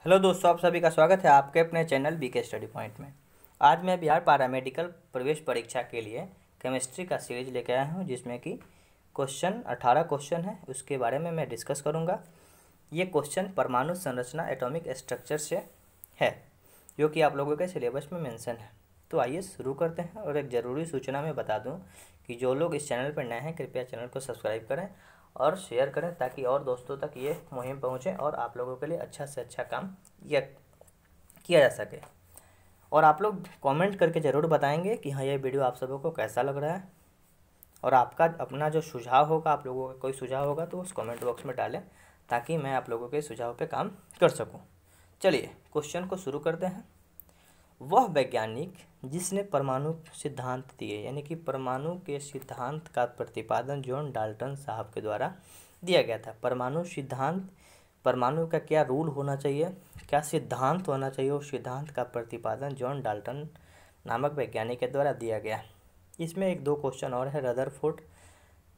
Hello दोस्तों, आप सभी का स्वागत है आपके अपने चैनल बीके स्टडी पॉइंट में। आज मैं बिहार पैरामेडिकल प्रवेश परीक्षा के लिए केमिस्ट्री का सीरीज लेकर आया हूं, जिसमें कि 18 क्वेश्चन है, उसके बारे में मैं डिस्कस करूंगा। ये क्वेश्चन परमाणु संरचना एटॉमिक स्ट्रक्चर से है, जो कि आप लोगों के सिलेबस में मेंशन है। तो आइए शुरू करते हैं। और एक ज़रूरी सूचना मैं बता दूँ कि जो लोग इस चैनल पर नए हैं, कृपया चैनल को सब्सक्राइब करें और शेयर करें, ताकि और दोस्तों तक ये मुहिम पहुंचे और आप लोगों के लिए अच्छा से अच्छा काम यह किया जा सके। और आप लोग कमेंट करके ज़रूर बताएंगे कि हाँ, ये वीडियो आप सबों को कैसा लग रहा है। और आपका अपना जो सुझाव होगा, आप लोगों का कोई सुझाव होगा तो उस कमेंट बॉक्स में डालें, ताकि मैं आप लोगों के सुझाव पे काम कर सकूं। चलिए क्वेश्चन को शुरू करते हैं। वह वैज्ञानिक जिसने परमाणु सिद्धांत दिए, यानी कि परमाणु के सिद्धांत का प्रतिपादन जॉन डाल्टन साहब के द्वारा दिया गया था। परमाणु सिद्धांत, परमाणु का क्या रूल होना चाहिए, क्या सिद्धांत होना चाहिए, उस सिद्धांत का प्रतिपादन जॉन डाल्टन नामक वैज्ञानिक के द्वारा दिया गया। इसमें एक दो क्वेश्चन और है। Rutherford,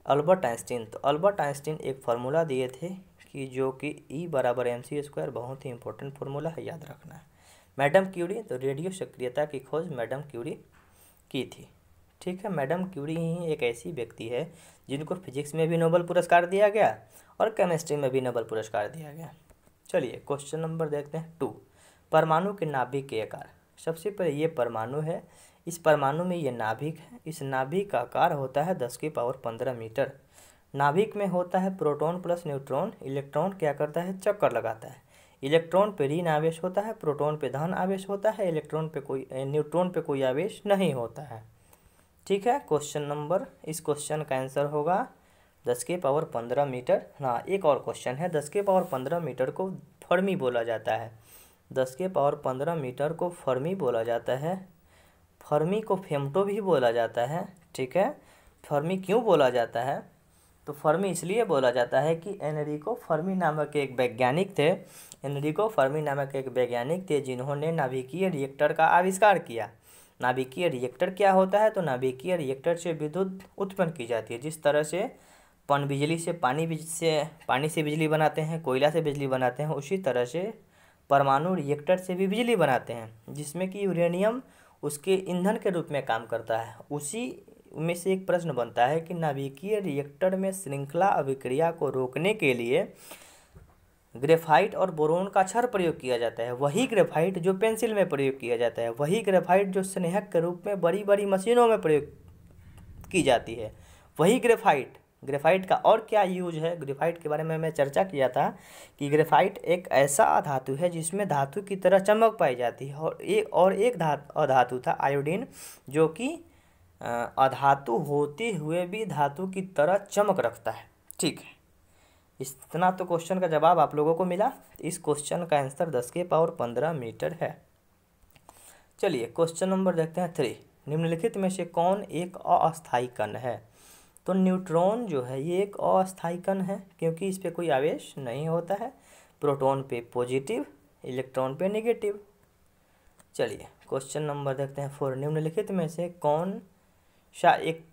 Albert Einstein. तो अल्बर्ट आइंस्टीन एक फार्मूला दिए थे कि जो कि E = mc², बहुत ही इंपॉर्टेंट फार्मूला है, याद रखना है। मैडम क्यूरी, तो रेडियो सक्रियता की खोज मैडम क्यूरी की थी। ठीक है, मैडम क्यूरी ही एक ऐसी व्यक्ति है जिनको फिजिक्स में भी नोबेल पुरस्कार दिया गया और केमिस्ट्री में भी नोबेल पुरस्कार दिया गया। चलिए क्वेश्चन नंबर देखते हैं 2। परमाणु के नाभिक के आकार। सबसे पहले ये परमाणु है, इस परमाणु में ये नाभिक है। इस नाभिक का आकार होता है 10⁻15 मीटर। नाभिक में होता है प्रोटॉन प्लस न्यूट्रॉन। इलेक्ट्रॉन क्या करता है, चक्कर लगाता है। इलेक्ट्रॉन पे ऋण आवेश होता है, प्रोटॉन पे धन आवेश होता है, न्यूट्रॉन पे कोई आवेश नहीं होता है। ठीक है, इस क्वेश्चन का आंसर होगा 10⁻15 मीटर। हाँ, एक और क्वेश्चन है। 10⁻15 मीटर को फर्मी बोला जाता है। 10⁻15 मीटर को फर्मी बोला जाता है। फर्मी को फेमटो भी बोला जाता है। ठीक है, फर्मी क्यों बोला जाता है, तो फर्मी इसलिए बोला जाता है कि एनरिको फर्मी नामक एक वैज्ञानिक थे। एनरिको फर्मी नामक एक वैज्ञानिक थे जिन्होंने नाभिकीय रिएक्टर का आविष्कार किया। नाभिकीय रिएक्टर क्या होता है, तो नाभिकीय रिएक्टर से विद्युत उत्पन्न की जाती है। जिस तरह से पनबिजली से पानी से बिजली बनाते हैं, कोयला से बिजली बनाते हैं, उसी तरह से परमाणु रिएक्टर से भी बिजली बनाते हैं, जिसमें कि यूरेनियम उसके ईंधन के रूप में काम करता है। उसी में से एक प्रश्न बनता है कि नाभिकीय रिएक्टर में श्रृंखला अभिक्रिया को रोकने के लिए ग्रेफाइट और बोरोन का क्षार प्रयोग किया जाता है। वही ग्रेफाइट जो पेंसिल में प्रयोग किया जाता है, वही ग्रेफाइट जो स्नेहक के रूप में बड़ी बड़ी मशीनों में प्रयोग की जाती है, वही ग्रेफाइट का और क्या यूज है। ग्रेफाइट के बारे में मैं चर्चा किया था कि ग्रेफाइट एक ऐसा अधातु है जिसमें धातु की तरह चमक पाई जाती है। और एक अधातु था आयोडीन, जो कि अधातु होते हुए भी धातु की तरह चमक रखता है। ठीक है, इतना तो क्वेश्चन का जवाब आप लोगों को मिला। इस क्वेश्चन का आंसर 10⁻15 मीटर है। चलिए क्वेश्चन नंबर देखते हैं 3। निम्नलिखित में से कौन एक अस्थायी कण है। तो न्यूट्रॉन जो है ये एक अस्थायी कण है, क्योंकि इस पर कोई आवेश नहीं होता है। प्रोटॉन पे पॉजिटिव, इलेक्ट्रॉन पे नेगेटिव। चलिए क्वेश्चन नंबर देखते हैं 4। निम्नलिखित में से कौन सा एक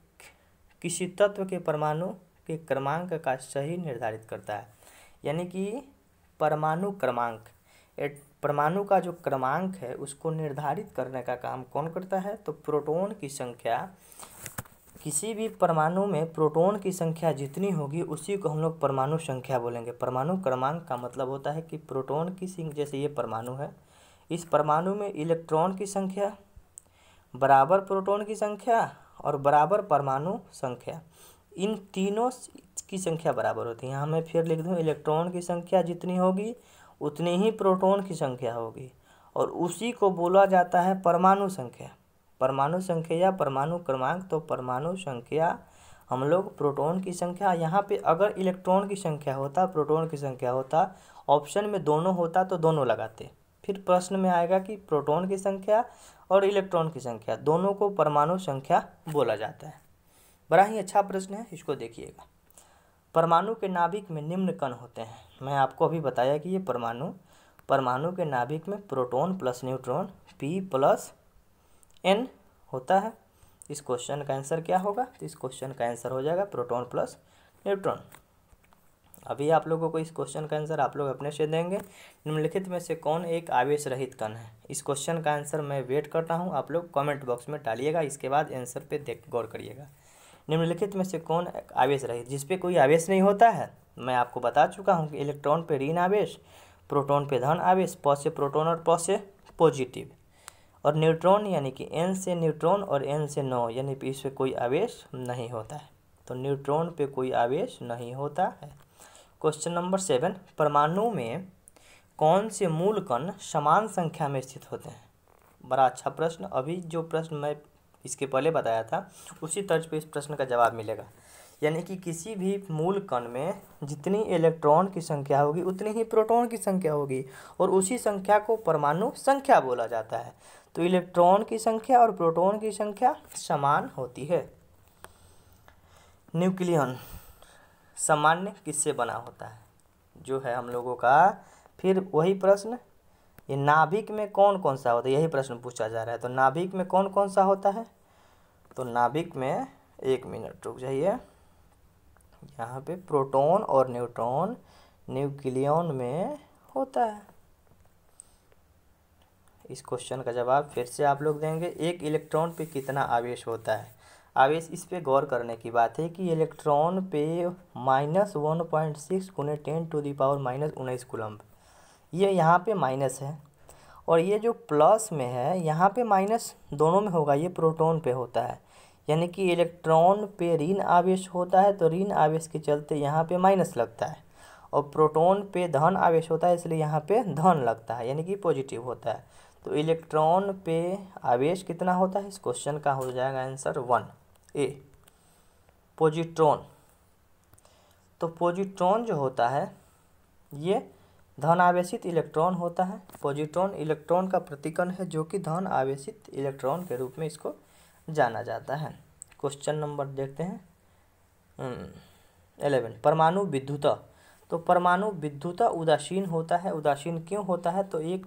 किसी तत्व के परमाणु के क्रमांक का सही निर्धारित करता है। यानी कि परमाणु क्रमांक, परमाणु का जो क्रमांक है उसको निर्धारित करने का काम कौन करता है, तो प्रोटॉन की संख्या। किसी भी परमाणु में प्रोटॉन की संख्या जितनी होगी उसी को हम लोग परमाणु संख्या बोलेंगे। परमाणु क्रमांक का मतलब होता है कि प्रोटॉन की जैसे ये परमाणु है, इस परमाणु में इलेक्ट्रॉन की संख्या बराबर प्रोटॉन की संख्या और बराबर परमाणु संख्या, इन तीनों की संख्या बराबर होती है। यहाँ मैं फिर लिख दूँ, इलेक्ट्रॉन की संख्या जितनी होगी उतनी ही प्रोटॉन की संख्या होगी, और उसी को बोला जाता है परमाणु संख्या। परमाणु संख्या या परमाणु क्रमांक। तो परमाणु संख्या हम लोग प्रोटॉन की संख्या, यहाँ पे अगर इलेक्ट्रॉन की संख्या होता, प्रोटॉन की संख्या होता, ऑप्शन में दोनों होता तो दोनों लगाते। फिर प्रश्न में आएगा कि प्रोटॉन की संख्या और इलेक्ट्रॉन की संख्या, दोनों को परमाणु संख्या बोला जाता है। बड़ा ही अच्छा प्रश्न है, इसको देखिएगा। परमाणु के नाभिक में निम्न कण होते हैं। मैं आपको अभी बताया कि ये परमाणु के नाभिक में प्रोटॉन प्लस न्यूट्रॉन P+N होता है। इस क्वेश्चन का आंसर क्या होगा, तो इस क्वेश्चन का आंसर हो जाएगा प्रोटॉन प्लस न्यूट्रॉन। अभी आप लोगों को इस क्वेश्चन का आंसर आप लोग अपने से देंगे। निम्नलिखित में से कौन एक आवेश रहित कण है? इस क्वेश्चन का आंसर मैं वेट करता हूँ, आप लोग कमेंट बॉक्स में डालिएगा, इसके बाद आंसर पे गौर करिएगा। निम्नलिखित में से कौन एक आवेश रहित, जिस पे कोई आवेश नहीं होता है? मैं आपको बता चुका हूँ कि इलेक्ट्रॉन पे ऋण आवेश, प्रोटॉन पे धन आवेश, प से प्रोटॉन और प से पॉजिटिव, और न्यूट्रॉन यानी कि n से न्यूट्रॉन और n से नो, यानी कि इस पर कोई आवेश नहीं होता है। तो न्यूट्रॉन पे कोई आवेश नहीं होता है। क्वेश्चन नंबर 7, परमाणु में कौन से मूल कण समान संख्या में स्थित होते हैं? बड़ा अच्छा प्रश्न। अभी जो प्रश्न मैं इसके पहले बताया था उसी तर्ज पे इस प्रश्न का जवाब मिलेगा। यानी कि किसी भी मूल कण में जितनी इलेक्ट्रॉन की संख्या होगी उतनी ही प्रोटॉन की संख्या होगी, और उसी संख्या को परमाणु संख्या बोला जाता है। तो इलेक्ट्रॉन की संख्या और प्रोटॉन की संख्या समान होती है। न्यूक्लियन सामान्य किससे बना होता है? जो है हम लोगों का फिर वही प्रश्न, ये नाभिक में कौन कौन सा होता है, यही प्रश्न पूछा जा रहा है। तो नाभिक में कौन कौन सा होता है? तो नाभिक में, एक मिनट रुक जाइए, यहाँ पे प्रोटॉन और न्यूट्रॉन न्यूक्लियन में होता है। इस क्वेश्चन का जवाब फिर से आप लोग देंगे। एक इलेक्ट्रॉन पे कितना आवेश होता है? आवेश, इस पे गौर करने की बात है कि इलेक्ट्रॉन पे -1.6 × 10⁻⁻19 कूलम्ब, ये यहाँ पे माइनस है, और ये जो प्लस में है यहाँ पे माइनस दोनों में होगा, ये प्रोटॉन पे होता है। यानी कि इलेक्ट्रॉन पे ऋण आवेश होता है तो ऋण आवेश के चलते यहाँ पे माइनस लगता है, और प्रोटॉन पे धन आवेश होता है इसलिए यहाँ पे धन लगता है, यानी कि पॉजिटिव होता है। तो इलेक्ट्रॉन पे आवेश कितना होता है? इस क्वेश्चन का हो जाएगा आंसर 1A, पॉजिट्रॉन। तो पॉजिट्रॉन जो होता है ये धन आवेशित इलेक्ट्रॉन होता है। पॉजिट्रॉन इलेक्ट्रॉन का प्रतिकण है जो कि धन आवेशित इलेक्ट्रॉन के रूप में इसको जाना जाता है। क्वेश्चन नंबर देखते हैं 11, परमाणु विद्युता। तो परमाणु विद्युता उदासीन होता है। उदासीन क्यों होता है? तो एक,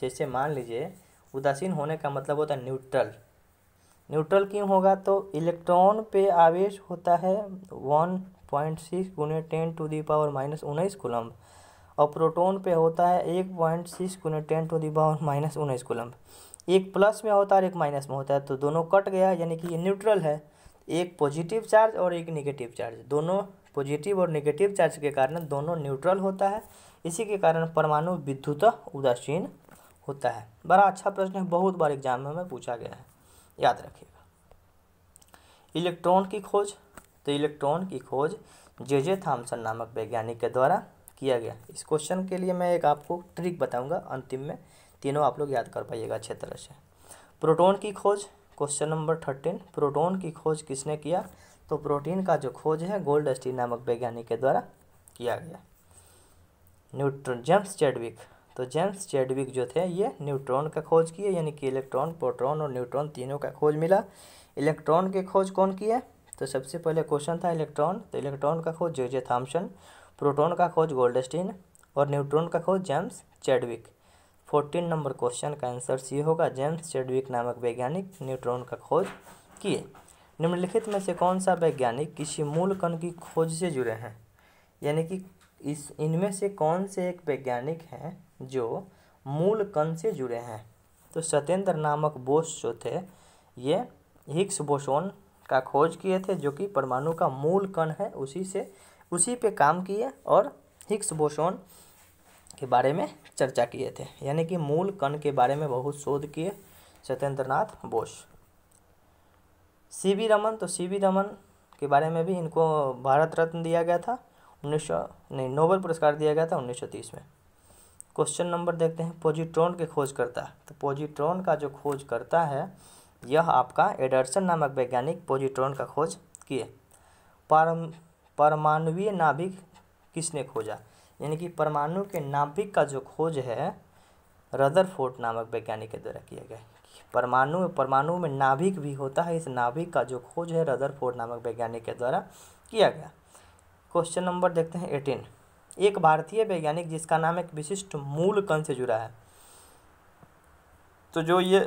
जैसे मान लीजिए उदासीन होने का मतलब होता है न्यूट्रल। न्यूट्रल क्यों होगा? तो इलेक्ट्रॉन पे आवेश होता है 1.6 × 10⁻⁻19 कूलम्ब, और प्रोटॉन पे होता है 1.6 × 10⁻⁻19 कूलम्ब। एक प्लस में होता है और एक माइनस में होता है, तो दोनों कट गया, यानी कि ये न्यूट्रल है। एक पॉजिटिव चार्ज और एक नेगेटिव चार्ज, दोनों पॉजिटिव और नेगेटिव चार्ज के कारण दोनों न्यूट्रल होता है। इसी के कारण परमाणु विद्युता उदासीन होता है। बड़ा अच्छा प्रश्न है, बहुत बार एग्जाम में पूछा गया है, याद रखिएगा। इलेक्ट्रॉन की खोज। तो इलेक्ट्रॉन की खोज जे थॉमसन नामक वैज्ञानिक के द्वारा किया गया। इस क्वेश्चन के लिए मैं एक आपको ट्रिक बताऊंगा अंतिम में, तीनों आप लोग याद कर पाइएगा अच्छे तरह से। प्रोटॉन की खोज, क्वेश्चन नंबर 13, प्रोटॉन की खोज किसने किया? तो प्रोटीन का जो खोज है गोल्डस्टीन नामक वैज्ञानिक के द्वारा किया गया। Neutron, James Chadwick. तो जेम्स चैडविक जो थे ये न्यूट्रॉन का खोज किए, यानी कि इलेक्ट्रॉन, प्रोटॉन और न्यूट्रॉन तीनों का खोज मिला। इलेक्ट्रॉन की खोज कौन किया? तो सबसे पहले क्वेश्चन था इलेक्ट्रॉन, तो इलेक्ट्रॉन का खोज जे थॉमसन, प्रोटॉन का खोज गोल्डस्टीन और न्यूट्रॉन का खोज जेम्स चैडविक। 14 नंबर क्वेश्चन का आंसर सी होगा, जेम्स चैडविक नामक वैज्ञानिक न्यूट्रॉन का खोज किए। निम्नलिखित में से कौन सा वैज्ञानिक किसी मूल कण की खोज से जुड़े हैं? यानी कि इनमें से कौन से एक वैज्ञानिक हैं जो मूल कण से जुड़े हैं? तो सत्येंद्र नामक बोस जो थे ये हिग्स बोसोन का खोज किए थे, जो कि परमाणु का मूल कण है, उसी पे काम किए और हिग्स बोसोन के बारे में चर्चा किए थे। यानी कि मूल कण के बारे में बहुत शोध किए सत्येंद्र नाथ बोस। सीवी रमन। तो सीवी रमन के बारे में भी इनको भारत रत्न दिया गया था, नोबेल पुरस्कार दिया गया था 1930 में। क्वेश्चन नंबर देखते हैं, पॉजिट्रॉन के खोजकर्ता। तो पॉजिट्रॉन का जो खोज करता है यह आपका एडरसन नामक वैज्ञानिक पॉजिट्रॉन का खोज किए। परमाणुवीय नाभिक किसने खोजा? यानी कि परमाणु के नाभिक का जो खोज है रदरफोर्ड नामक वैज्ञानिक के द्वारा किया गया। परमाणु में नाभिक भी होता है, इस नाभिक का जो खोज है रदरफोर्ड नामक वैज्ञानिक के द्वारा किया गया। क्वेश्चन नंबर देखते हैं 18, एक भारतीय वैज्ञानिक जिसका नाम एक विशिष्ट मूल कण से जुड़ा है। तो जो ये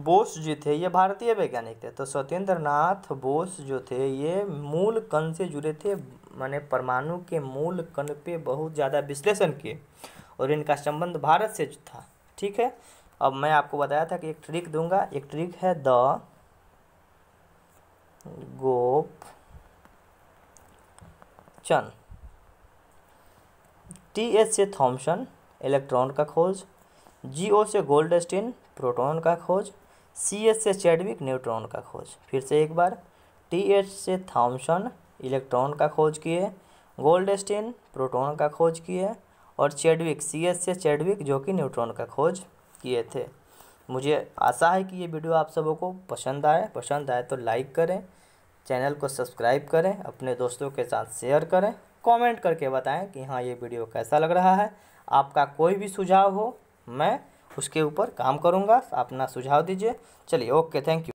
बोस जी थे ये भारतीय वैज्ञानिक थे। तो सत्येंद्र नाथ बोस जो थे ये मूल कण से जुड़े थे, माने परमाणु के मूल कण पे बहुत ज़्यादा विश्लेषण किए और इनका संबंध भारत से था। ठीक है, अब मैं आपको बताया था कि एक ट्रिक दूंगा। एक ट्रिक है द गोपचन। टीएच से थॉमसन इलेक्ट्रॉन का खोज, जीओ से गोल्डस्टीन प्रोटॉन का खोज, सीएच से चैडविक न्यूट्रॉन का खोज। फिर से एक बार, टीएच से थॉमसन इलेक्ट्रॉन का खोज किए, गोल्डस्टीन प्रोटॉन का खोज किए और चैडविक सीएच से चैडविक जो कि न्यूट्रॉन का खोज किए थे। मुझे आशा है कि ये वीडियो आप सबों को पसंद आए तो लाइक करें, चैनल को सब्सक्राइब करें, अपने दोस्तों के साथ शेयर करें, कमेंट करके बताएं कि हाँ ये वीडियो कैसा लग रहा है। आपका कोई भी सुझाव हो मैं उसके ऊपर काम करूँगा, अपना सुझाव दीजिए। चलिए, ओके, थैंक यू।